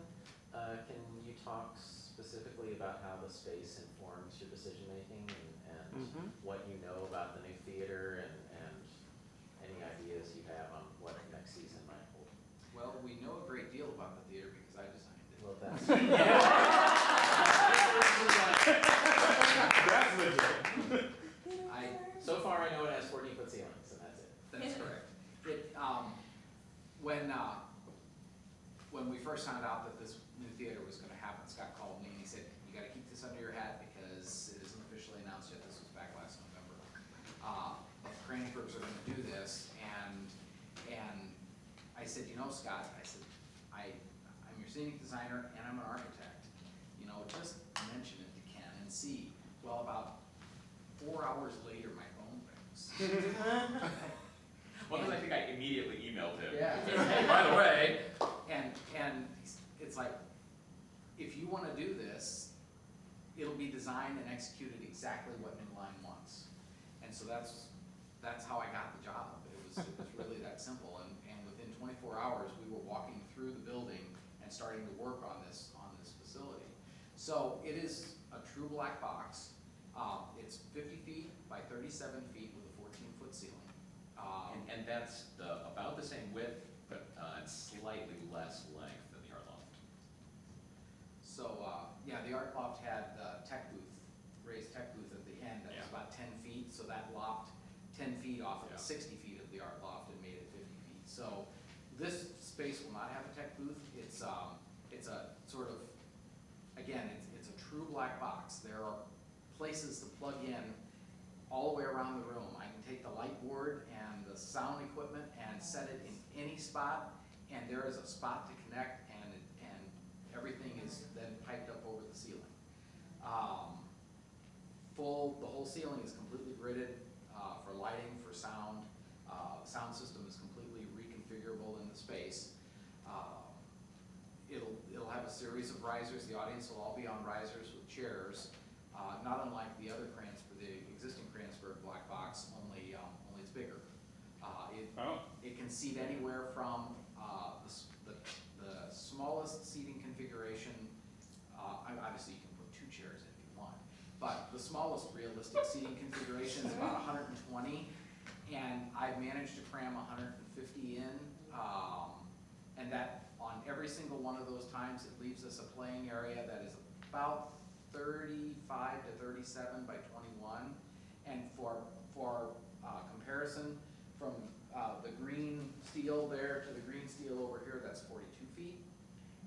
Can you talk specifically about how the space informs your decision making and what you know about the new theater and any ideas you have on what next season might hold? Well, we know a great deal about the theater because I designed it. Well, that's That's legit. so far I know it has 14-foot ceilings, and that's it. That's correct. When we first found out that this new theater was gonna happen, Scott called me and he said, you gotta keep this under your hat because know, Scott, I said, I'm your scenic designer and I'm an architect. You know, just mention it to Ken and see. Well, about 4 hours later, my phone rings. Well, then I think I immediately emailed him. Yeah. Hey, by the way. And it's like, if you wanna do this, it'll be designed and executed exactly what New Line wants. And so that's how I got the job. It was really that simple. And within 24 hours, we were walking through the building and starting to work on this facility. So it is a true black box. It's 50 feet by 37 feet with a 14-foot ceiling. And that's about the same width, but slightly less length than the art loft. So, yeah, the art loft had the tech booth, raised tech booth at the end, that was Yeah. about 10 feet, so that lopped 10 feet off of Yeah. the 60 feet of the art loft and made it 50 feet. So this space will not have a tech booth. It's a sort of, again, it's a true black box. There are places to plug in all the way around the room. I can take the light board and the sound equipment and set it in any spot, and there is a spot to connect, and everything is then piped up over the ceiling. The whole ceiling is completely gridded for lighting, for sound. The sound system is completely reconfigurable in the space. It'll have a series of risers. The audience will all be on risers with chairs, not unlike the other the existing Kransberg black box, only it's bigger. It can seat anywhere from the smallest seating configuration. Obviously, you can put 2 chairs in if you want, but the smallest realistic seating configuration is about 120, and I've managed to cram 150 in, and that on every single one of those times, it leaves us a playing area that is about 35 to 37 by 21, and for comparison, from the green steel there to the green steel over here, that's 42 feet,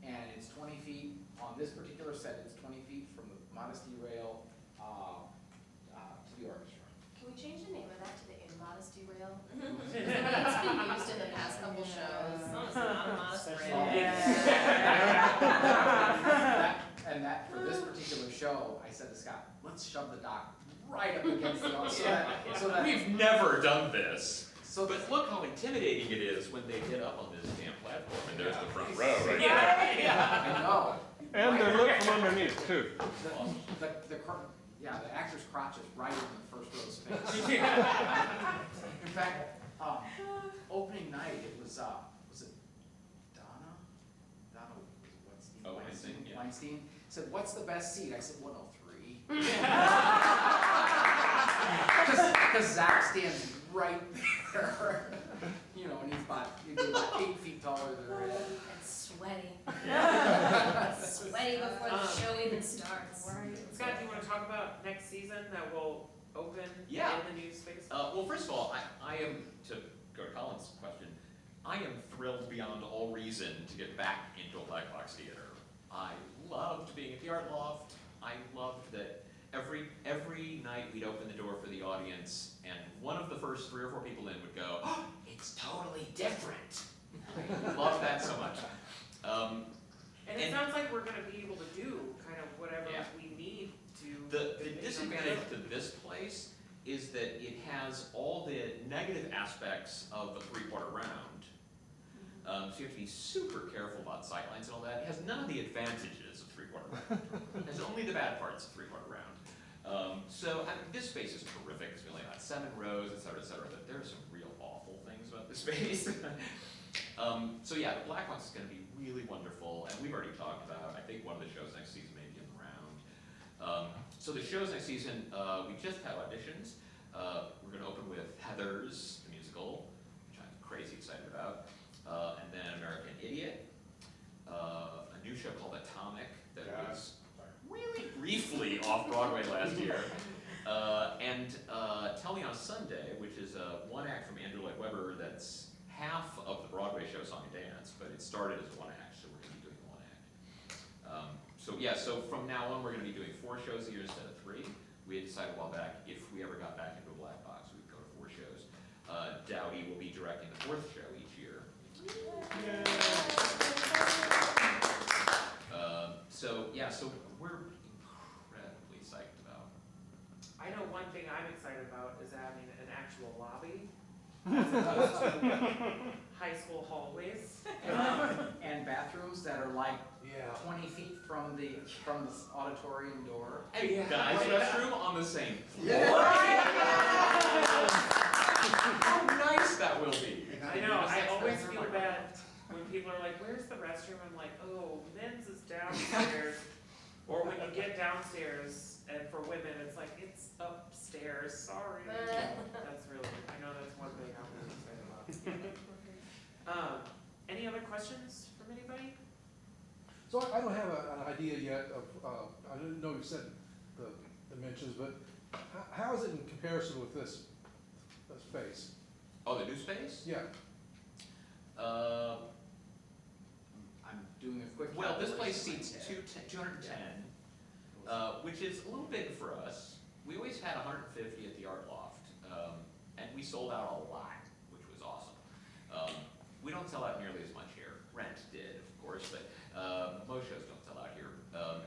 and it's 20 feet, on this particular set, it's 20 feet from the modesty rail to the orchestra. Can we change the name of that to the immodesty rail? It's been used in the past couple shows. It's not a modest rail. And that, for this particular show, I said to Scott, let's shove the dock right up against the audience. So that We've never done this. So But look how intimidating it is when they get up on this damn platform and there's the front row, right? I know. And they're lit from underneath too. The actor's crotch is right in the first row's face. In fact, opening night, it was it Donna? Donna, what's the Oh, Weinstein, yeah. Weinstein said, "What's the best seat?" I said, 103. Because Zach stands right there. You know, and he's about 8 feet taller than her head. And sweaty. Sweaty before the show even starts. Scott, do you want to talk about next season that will open Yeah. in the new space? Well, first of all, I am, to go to Colin's question, I am thrilled beyond all reason to get back into a black box theater. I loved being at the art loft. I loved that every night we'd open the door for the audience, and one of the first 3 or 4 people in would go, "Oh, it's totally different." I love that so much. And it sounds like we're gonna be able to do kind of whatever Yeah. we need to. The disadvantage to this place is that it has all the negative aspects of a 3/4 round. So you have to be super careful about sightlines and all that. It has none of the advantages of 3/4 round. It has only the bad parts of 3/4 round. This space is terrific, because we only got 7 rows, et cetera, but there are some real awful things about this space. So yeah, the black box is gonna be really wonderful, and we've already talked about, I think one of the shows next season may be in the round. So the shows next season, we just had auditions. We're gonna open with Heathers, the musical, which I'm crazy excited about. And then American Idiot, a new show called Atomic that was really briefly off Broadway last year. And Tell Me on a Sunday, which is a 1-act from Andrew Lloyd Webber that's half of the Broadway show Song and Dance, but it started as a 1-act, so we're gonna be doing 1-act. So from now on, we're gonna be doing 4 shows a year instead of 3. We had decided a while back, if we ever got back into a black box, we'd go to 4 shows. Dowdy will be directing the 4th show each year. so we're incredibly psyched about. I know one thing I'm excited about is having an actual lobby as opposed to high school hallways. And bathrooms that are like Yeah. 20 feet from the auditorium door. Hey, Yeah. guys, restroom on the same floor. How nice that will be. I know, I always feel bad when people are like, where's the restroom? I'm like, oh, men's is downstairs. Or when you get downstairs, and for women, it's like, it's upstairs, sorry. That's really, I know that's one thing I'm really excited about. Any other questions from anybody? So I don't have an idea yet of, I didn't know you said the dimensions, but how is it in comparison with this space? Oh, the new space? Yeah, I'm doing a quick Well, this place calculation seats in my head. 210, which is a little big for us. We always had 150 at the Art Loft, and we sold out a lot, which was awesome. We don't sell out nearly as much here. Rent did, of course, but most shows don't sell out here.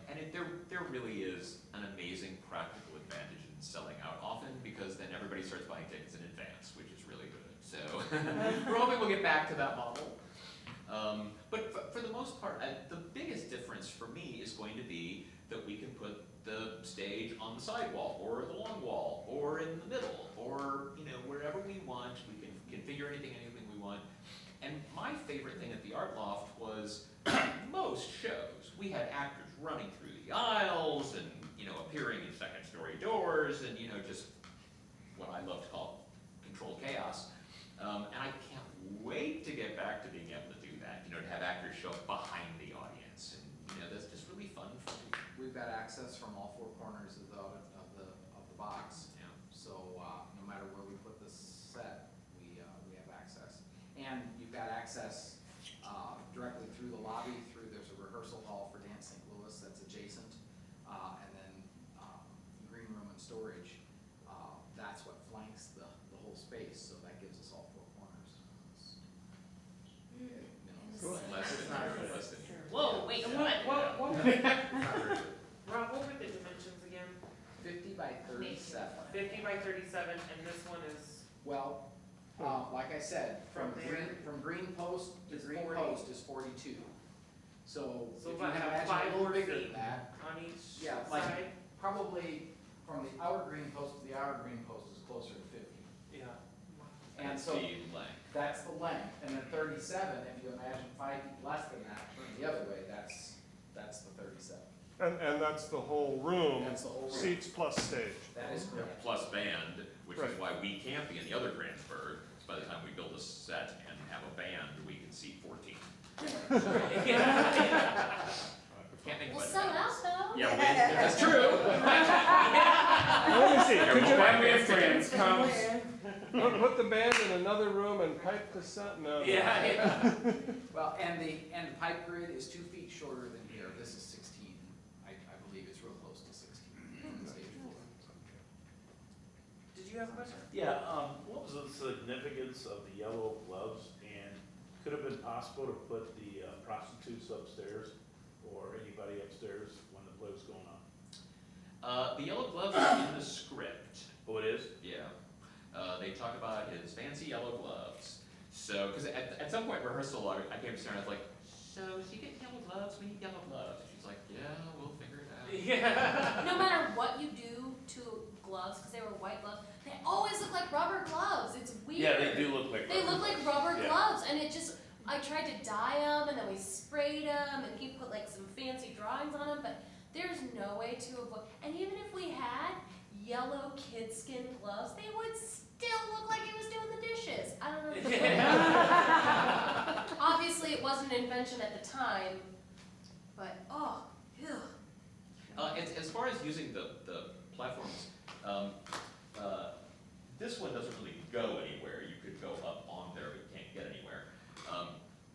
And there really is an amazing practical advantage in selling out often, because then everybody starts buying tickets in advance, which is really good. So we're hoping we'll get back to that model. But for the most part, the biggest difference for me is going to be that we can put the stage on the sidewall, or the long wall, or in the middle, or wherever we want. We can configure anything we want. And my favorite thing at the Art Loft was most shows we had actors running through the aisles and appearing in second-story doors, and just what I love to call controlled chaos. And I can't wait to get back to being able to do that. To have actors show up behind the audience, and that's just really fun for me. We've got access from all four corners of the box. Yeah. So no matter where we put this set, we have access. And you've got access directly through the lobby, there's a rehearsal hall for Dance St. Louis that's adjacent, and then green room and storage. That's what flanks the whole space, so that gives us all four corners. Less than. Whoa, wait, And what? Rob, what were the dimensions again? 50 by 37. 50 by 37, and this one is, Well, like I said, From there? from green post to Is green 40. post is 42. So if you about imagine five a little more bigger feet than that, on each Yeah, like- side. probably from the outer green post to the outer green post is closer to 50. Yeah. And That's so the length. that's the length, and then 37, if you imagine 5 feet less than that, turning the other way, that's the 37. And that's the whole room, That's the whole room. seats plus stage. That is correct. Plus band, which is Right. why we can't be in the other Grantsburg. So by the time we build a set and have a band, we can seat 14. Can't make We'll much sell of out that. though. Yeah, that's true. Let me see, could you, Everyone when has friends comes, put the band in another room and pipe to something? No. Yeah. Well, and the pipe grid is 2 feet shorter than here. This is 16. I believe it's real close to 16 on the stage floor. Did you have a question? Yeah, what was the significance of the yellow gloves, and could it have been possible to put the prostitutes upstairs or anybody upstairs when the play was going on? The yellow gloves are in the script. Oh, it is? Yeah. They talk about his fancy yellow gloves. So, because at some point in rehearsal, I came to her and I was like, so is he getting yellow gloves? We need yellow gloves. And she's like, yeah, we'll figure it out. Yeah. No matter what you do to gloves, because they were white gloves, they always look like rubber gloves. It's weird. Yeah, they do look like They rubber look like gloves. rubber Yeah. gloves, and it just, I tried to dye them, and then we sprayed them, and he put like some fancy drawings on them, but there's no way to avoid, and even if we had yellow kid skin gloves, they would still look like he was doing the dishes. I don't know. Obviously, it wasn't an invention at the time, but, oh, ew. As far as using the platforms, this one doesn't really go anywhere. You could go up on there, but you can't get anywhere.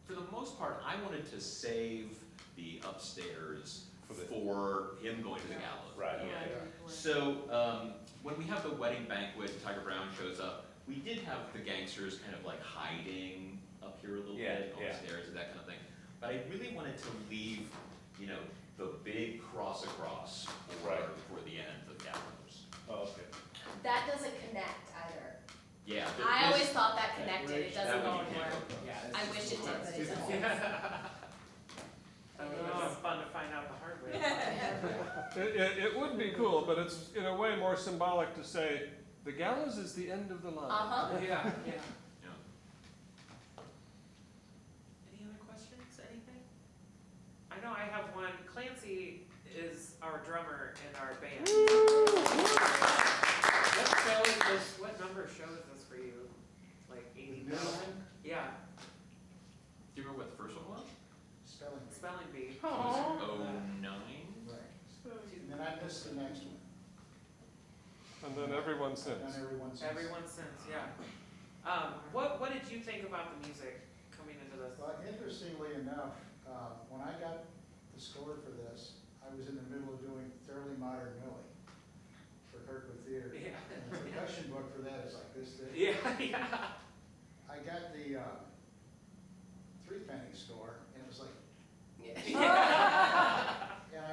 For the most part, I wanted to save the upstairs for him going to the gallows. Right. Yeah. So when we have the wedding banquet and Tiger Brown shows up, we did have the gangsters kind of like hiding up here a little Yeah, bit on yeah. the stairs and that kind of thing. But I really wanted to leave, the big cross across for the end, the gallows. Oh, okay. That doesn't connect either. Yeah. I always this- thought that connected, it doesn't that go one you anywhere. can't go across. Yeah, I wish it did, but it doesn't. Oh, it's fun to find out the hard way. It would be cool, but it's in a way more symbolic to say, the gallows is the end of the line. Uh-huh. Yeah, yeah. Yeah. Any other questions, anything? I know I have one. Clancy is our drummer in our band. What show is this, what number show is this for you? Like 80,000? Yeah, Do you remember what the first one was? spelling bee. Was it 09? Right. And then I missed the next one. And then everyone And since. then everyone since. Everyone since, yeah. What did you think about the music coming into this? Well, interestingly enough, when I got the score for this, I was in the middle of doing Thoroughly Modern Millie for Kirkwood Theater. Yeah. And the percussion book for that is like this thick. Yeah, yeah. I got the Threepenny score, and it was like, Yeah. and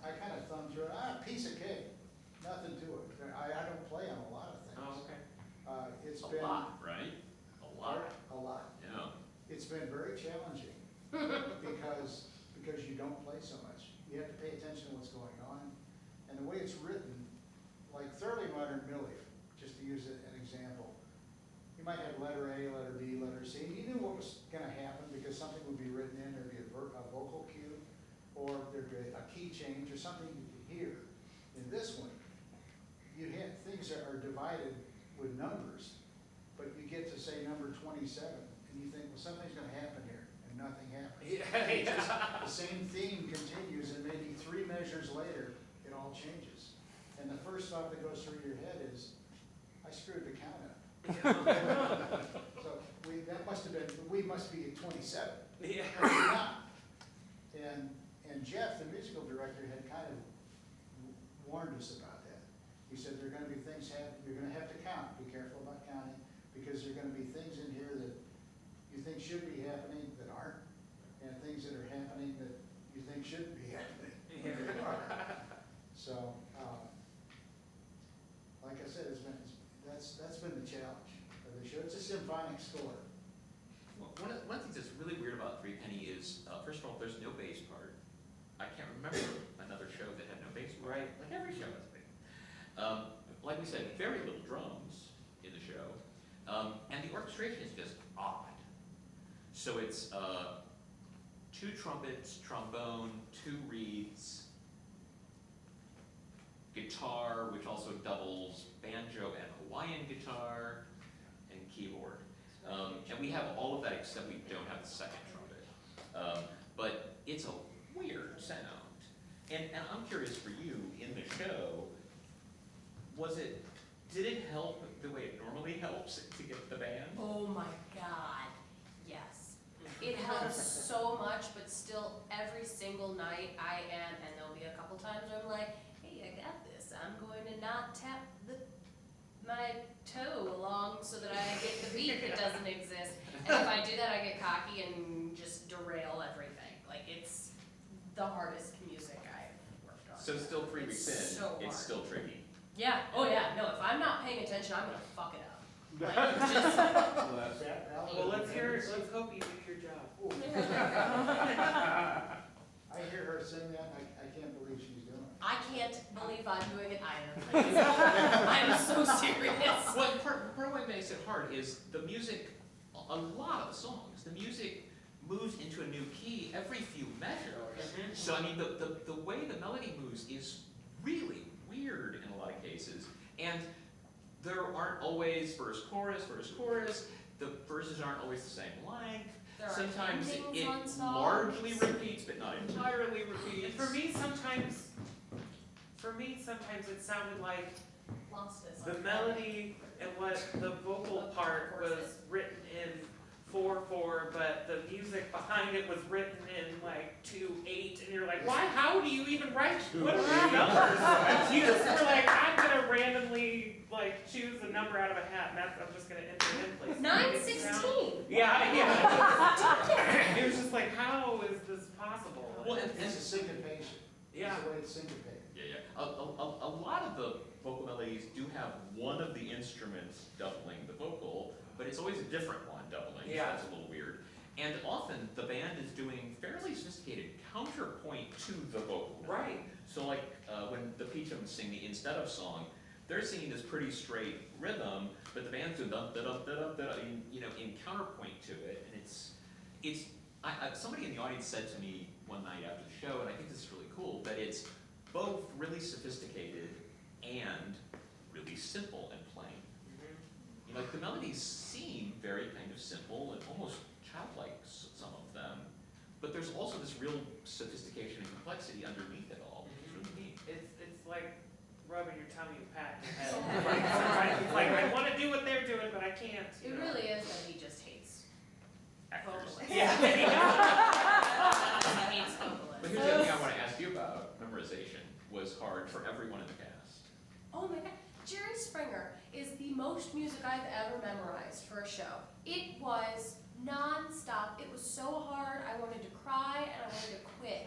I kind of thumbed through it, piece of cake, nothing to it. I don't play on a lot of things. Oh, okay. It's A been. lot, right? A lot. A lot. Yeah. It's been very challenging because you don't play so much. You have to pay attention to what's going on. And the way it's written, like Thoroughly Modern Millie, just to use an example, you might have letter A, letter B, letter C, and you knew what was gonna happen because something would be written in, there'd be a vocal cue, or there'd be a key change, or something you could hear. In this one, you have things that are divided with numbers, but you get to say number 27, and you think, well, something's gonna happen here, and nothing happens. Yeah, It's just yeah. the same theme continues, and maybe 3 measures later, it all changes. And the first thought that goes through your head is, I screwed the count up. So we must be at 27. Yeah. And we're not. And Jeff, the musical director, had kind of warned us about that. He said, there are gonna be things you're gonna have to count, be careful about counting, because there are gonna be things in here that you think should be happening that aren't, and things that are happening that you think shouldn't be happening. That are. So, like I said, that's been the challenge of the show. It's a symphonic score. Well, one of the things that's really weird about Threepenny is, first of all, there's no bass part. I can't remember another show that had no bass part. Right. Like every show has a bass. Like we said, very little drums in the show, and the orchestration is just odd. So it's 2 trumpets, trombone, 2 reeds, guitar, which also doubles banjo and Hawaiian guitar, and keyboard. And we have all of that except we don't have the second trumpet. But it's a weird sound. And I'm curious for you, in the show, did it help the way it normally helps to get the band? Oh my God, yes. It helps so much, but still every single night I am, and there'll be a couple times where I'm like, hey, I got this. I'm going to not tap my toe along so that I get the beat that doesn't exist. And if I do that, I get cocky and just derail everything. Like, it's the hardest music I've worked on. So still 3 weeks in, It's so it's hard. still tricky. Yeah, oh yeah, no, if I'm not paying attention, I'm gonna fuck it up. Like, just, Well, let's hope you do your job. I hear her sing that, and I can't believe she's doing it. I can't believe I'm doing it either. I'm so serious. Well, part of what makes it hard is the music, a lot of the songs, the music moves into a new key every few measures. So I mean, the way the melody moves is really weird in a lot of cases. And there aren't always verse, chorus. The verses aren't always the same length. There are Sometimes endings it on songs. largely repeats, but not entirely repeats. And for me, sometimes it sounded like Lost us. the melody and what the vocal part was written in 4/4, but the music behind it was written in like 2/8, and you're like, why? How do you even write? What are these numbers? You just were like, I'm gonna randomly like choose a number out of a hat, and I'm just gonna enter it in place. 9/16. Yeah. It was just like, how is this possible? Well, It's a syncopation. Yeah. It's the way it's syncopated. Yeah. A lot of the vocal melodies do have one of the instruments doubling the vocal, but it's always a different one doubling, so Yeah. that's a little weird. And often the band is doing fairly sophisticated counterpoint to the vocal melody. Right. So like when the Peachums sing the Instead of song, they're singing this pretty straight rhythm, but the band's doing dum da dum da dum da, in counterpoint to it, and somebody in the audience said to me one night after the show, and I think this is really cool, that it's both really sophisticated and really simple and plain. Mhm. Like the melodies seem very kind of simple and almost childlike, some of them, but there's also this real sophistication and complexity underneath it all, which is really neat. It's like rubbing your tummy and patting your head. It's like I want to do what they're doing, but I can't. It really is that he just hates Actors. vocalists. Yeah. He hates vocalists. But here's the other thing I want to ask you about. Memorization was hard for everyone in the cast. Oh my god, Jerry Springer is the most music I've ever memorized for a show. It was non-stop, it was so hard, I wanted to cry and I wanted to quit.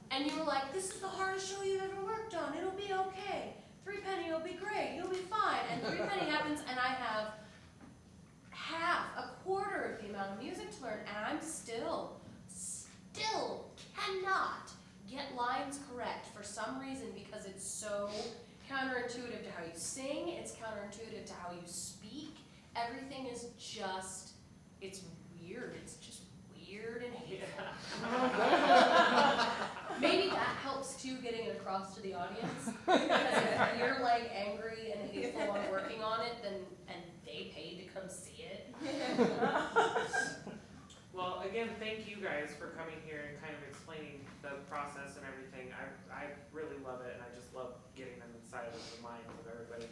And you were like, this is the hardest show you've ever worked on, it'll be okay. Threepenny will be great, you'll be fine. And Threepenny happens and I have a quarter of the amount of music to learn, and I'm still cannot get lines correct for some reason because it's so counterintuitive to how you sing, it's counterintuitive to how you speak. Everything is just, it's weird, it's just weird and hateful. Maybe that helps too, getting it across to the audience. Because if you're like angry and hateful on working on it, then, and they paid to come see it. Well, again, thank you guys for coming here and kind of explaining the process and everything. I really love it, and I just love getting them inside of the minds of everybody.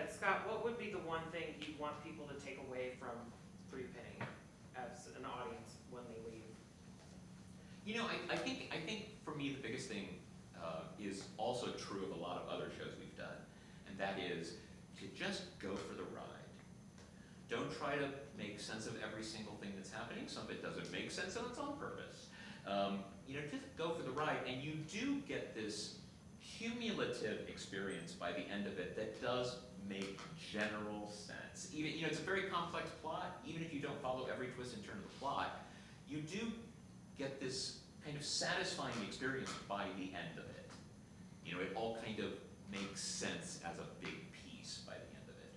Scott, what would be the one thing you'd want people to take away from Threepenny as an audience when they leave? I think for me the biggest thing is also true of a lot of other shows we've done, and that is to just go for the ride. Don't try to make sense of every single thing that's happening. Some of it doesn't make sense and it's on purpose. Just go for the ride, and you do get this cumulative experience by the end of it that does make general sense. Even, it's a very complex plot. Even if you don't follow every twist and turn of the plot, you do get this kind of satisfying experience by the end of it. It all kind of makes sense as a big piece by the end of it.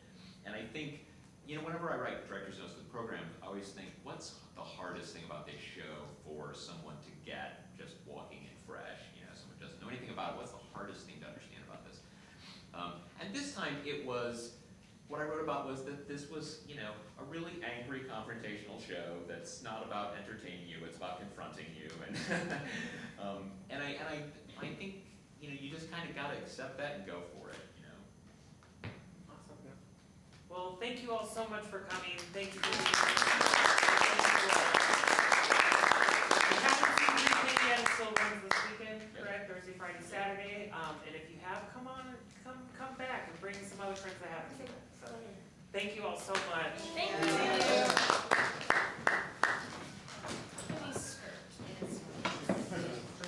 And I think, whenever I write director's notes for the program, I always think, what's the hardest thing about this show for someone to get just walking in fresh? Someone doesn't know anything about it. What's the hardest thing to understand about this? And this time what I wrote about was that this was, a really angry confrontational show that's not about entertaining you, it's about confronting you. And I think, you just kind of gotta accept that and go for it, Awesome. Well, thank you all so much for coming. Thank you for being here. If you haven't seen Threepenny yet, it still runs this weekend, correct? Thursday, Friday, Saturday. And if you have, come back and bring some other friends that haven't seen it. So, thank you all so much. Thank you.